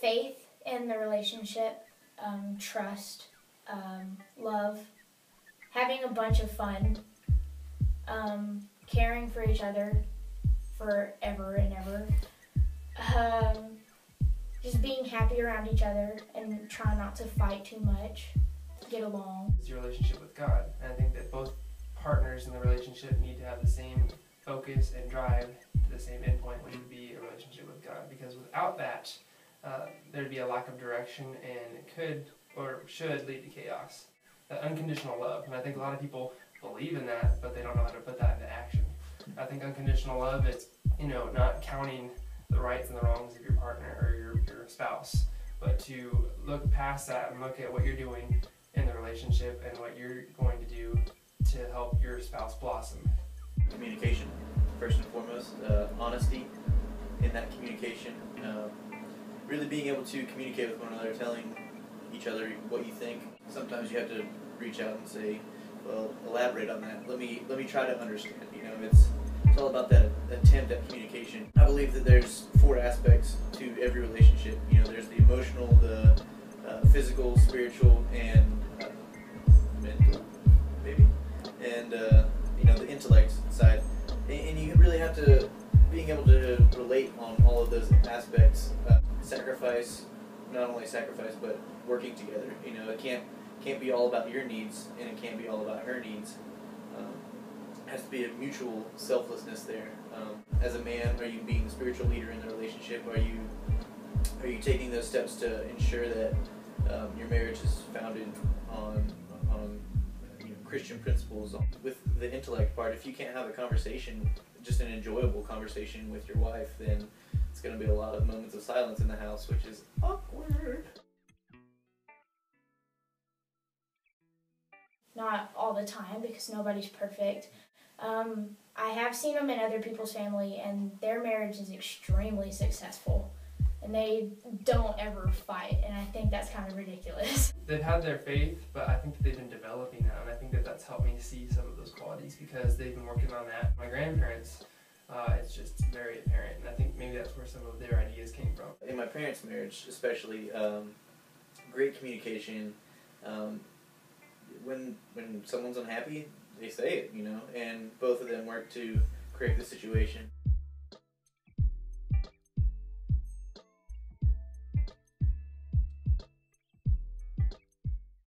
faith in the relationship, trust, love, having a bunch of fun, caring for each other forever and ever, just being happy around each other and trying not to fight too much, get along. It's your relationship with God, and I think that both partners in the relationship need to have the same focus and drive to the same endpoint, which would be a relationship with God, because without that, there'd be a lack of direction, and it could or should lead to chaos. Unconditional love, and I think a lot of people believe in that, but they don't know how to put that into action. I think unconditional love is, not counting the rights and the wrongs of your partner or your spouse, but to look past that and look at what you're doing in the relationship and what you're going to do to help your spouse blossom. Communication, first and foremost, honesty in that communication, really being able to communicate with one another, telling each other what you think. Sometimes you have to reach out and say, well, elaborate on that. Let me try to understand. It's all about that attempt at communication. I believe that there's 4 aspects to every relationship. There's the emotional, the physical, spiritual, and mental, maybe, and the intellect side. And you really have to being able to relate on all of those aspects. Sacrifice, not only sacrifice, but working together. It can't be all about your needs, and it can't be all about her needs. It has to be a mutual selflessness there. As a man, are you being the spiritual leader in the relationship? Are you taking those steps to ensure that your marriage is founded on Christian principles? With the intellect part, if you can't have a conversation, just an enjoyable conversation with your wife, then it's going to be a lot of moments of silence in the house, which is awkward. Not all the time, because nobody's perfect. I have seen them in other people's family, and their marriage is extremely successful, and they don't ever fight, and I think that's kind of ridiculous. They've had their faith, but I think that they've been developing that, and I think that that's helped me see some of those qualities because they've been working on that. My grandparents, it's just very apparent, and I think maybe that's where some of their ideas came from. In my parents' marriage, especially, great communication. When someone's unhappy, they say it, and both of them work to correct the situation.